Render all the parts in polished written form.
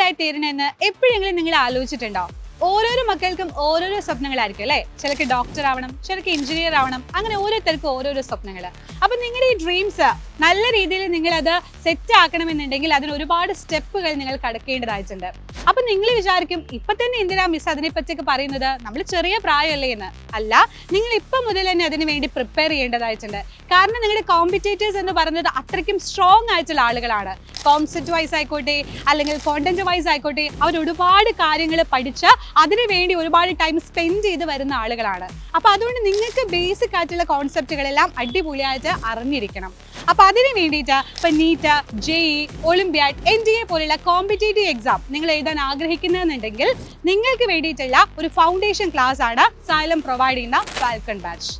ആയി തീരണമെന്ന് എപ്പോഴെങ്കിലും നിങ്ങൾ ആലോചിച്ചിട്ടുണ്ടോ? ഓരോരോ മക്കൾക്കും ഓരോരോ സ്വപ്നങ്ങളായിരിക്കും അല്ലേ? ചിലർക്ക് ഡോക്ടർ ആവണം, ചിലർക്ക് എഞ്ചിനീയർ ആവണം, അങ്ങനെ ഓരോരുത്തർക്കും ഓരോരോ സ്വപ്നങ്ങൾ. അപ്പൊ നിങ്ങളുടെ ഈ ഡ്രീംസ് നല്ല രീതിയിൽ നിങ്ങൾ അത് സെറ്റ് ആക്കണമെന്നുണ്ടെങ്കിൽ അതിന് ഒരുപാട് സ്റ്റെപ്പുകൾ നിങ്ങൾ കടക്കേണ്ടതായിട്ടുണ്ട്. അപ്പൊ നിങ്ങൾ വിചാരിക്കും ഇപ്പൊ തന്നെ എന്തിനാ മിസ് അതിനെ പറ്റിയൊക്കെ പറയുന്നത്, നമ്മൾ ചെറിയ പ്രായമല്ലേ എന്ന്. അല്ല, നിങ്ങൾ ഇപ്പൊ മുതൽ തന്നെ അതിനു വേണ്ടി പ്രിപ്പയർ ചെയ്യേണ്ടതായിട്ടുണ്ട്. കാരണം നിങ്ങളുടെ കോമ്പറ്റേറ്റേഴ്സ് എന്ന് പറയുന്നത് അത്രയ്ക്കും സ്ട്രോങ് ആയിട്ടുള്ള ആളുകളാണ്. കോൺസെപ്റ്റ് വൈസ് ആയിക്കോട്ടെ അല്ലെങ്കിൽ കോണ്ടന്റ് വൈസ് ആയിക്കോട്ടെ, അവർ ഒരുപാട് കാര്യങ്ങൾ പഠിച്ച് അതിനു വേണ്ടി ഒരുപാട് ടൈം സ്പെൻഡ് ചെയ്ത് വരുന്ന ആളുകളാണ്. അപ്പൊ അതുകൊണ്ട് നിങ്ങൾക്ക് ബേസിക് ആയിട്ടുള്ള കോൺസെപ്റ്റുകളെല്ലാം അടിപൊളിയായിട്ട് അറിഞ്ഞിരിക്കണം. അപ്പൊ അതിന് വേണ്ടിയിട്ട് ഇപ്പൊ നീറ്റ്, JEE, ഒളിമ്പ്യാഡ്, NDA പോലുള്ള കോമ്പറ്റേറ്റീവ് എക്സാം നിങ്ങൾ എഴുതാൻ ആഗ്രഹിക്കുന്നതെന്നുണ്ടെങ്കിൽ നിങ്ങൾക്ക് വേണ്ടിയിട്ടുള്ള ഒരു ഫൗണ്ടേഷൻ ക്ലാസ് ആണ് സൈലം പ്രൊവൈഡ് ചെയ്യുന്ന ഫാൽക്കൺ ബാച്ച്.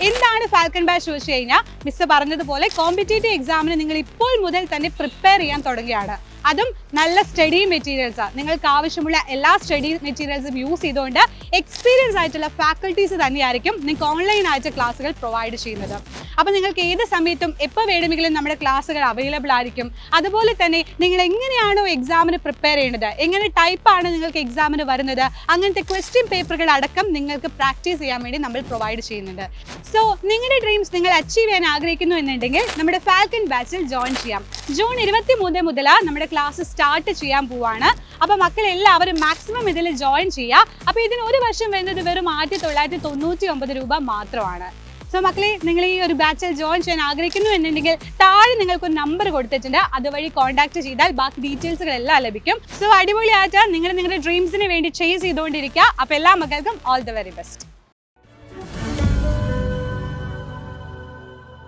എന്താണ് ഫാൽക്കൺ ബാച്ച് ചോദിച്ചു കഴിഞ്ഞാൽ, മിസ് പറഞ്ഞതുപോലെ കോമ്പറ്റേറ്റീവ് എക്സാമിന് നിങ്ങൾ ഇപ്പോൾ മുതൽ തന്നെ പ്രിപ്പയർ ചെയ്യാൻ തുടങ്ങുകയാണ്. അതും നല്ല സ്റ്റഡി മെറ്റീരിയൽസ്, നിങ്ങൾക്ക് ആവശ്യമുള്ള എല്ലാ സ്റ്റഡി മെറ്റീരിയൽസും യൂസ് ചെയ്തുകൊണ്ട് എക്സ്പീരിയൻസ് ആയിട്ടുള്ള ഫാക്കൽറ്റീസ് തന്നെയായിരിക്കും നിങ്ങൾക്ക് ഓൺലൈൻ ആയിട്ട് ക്ലാസ്സുകൾ പ്രൊവൈഡ് ചെയ്യുന്നത്. അപ്പോൾ നിങ്ങൾക്ക് ഏത് സമയത്തും എപ്പോൾ വേണമെങ്കിലും നമ്മുടെ ക്ലാസ്സുകൾ അവൈലബിൾ ആയിരിക്കും. അതുപോലെ തന്നെ നിങ്ങൾ എങ്ങനെയാണോ എക്സാമിന് പ്രിപ്പയർ ചെയ്യേണ്ടത്, എങ്ങനെ ടൈപ്പാണ് നിങ്ങൾക്ക് എക്സാമിന് വരുന്നത്, അങ്ങനത്തെ ക്വസ്റ്റ്യൻ പേപ്പറുകൾ അടക്കം നിങ്ങൾക്ക് പ്രാക്ടീസ് ചെയ്യാൻ വേണ്ടി നമ്മൾ പ്രൊവൈഡ് ചെയ്യുന്നുണ്ട്. സോ നിങ്ങളുടെ ഡ്രീംസ് നിങ്ങൾ അച്ചീവ് ചെയ്യാൻ ആഗ്രഹിക്കുന്നു എന്നുണ്ടെങ്കിൽ നമ്മുടെ ഫാൽക്കൺ ബാച്ചിൽ ജോയിൻ ചെയ്യാം. ജൂൺ 23 മുതൽ നമ്മുടെ ക്ലാസ് സ്റ്റാർട്ട് ചെയ്യാൻ പോവാണ്. അപ്പോൾ മക്കളെല്ലാവരും മാക്സിമം ഇതിൽ ജോയിൻ ചെയ്യുക. അപ്പോൾ ഇതിന് ഒരു വർഷം വരുന്നത് വെറും 1999 രൂപ മാത്രമാണ്. സോ മക്കളെ, നിങ്ങൾ ഈ ഒരു ബാച്ചിൽ ജോയിൻ ചെയ്യാൻ ആഗ്രഹിക്കുന്നു എന്നുണ്ടെങ്കിൽ താഴെ നിങ്ങൾക്കൊരു നമ്പർ കൊടുത്തിട്ടുണ്ട്, അതുവഴി കോൺടാക്ട് ചെയ്താൽ ബാക്കി ഡീറ്റെയിൽസുകളെല്ലാം ലഭിക്കും. സോ അടിപൊളിയായിട്ട് നിങ്ങൾ നിങ്ങളുടെ ഡ്രീംസിന് വേണ്ടി ചേസ് ചെയ്തുകൊണ്ടിരിക്കുക. അപ്പോൾ എല്ലാ മക്കൾക്കും ഓൾ ദ വെരി ബെസ്റ്റ്.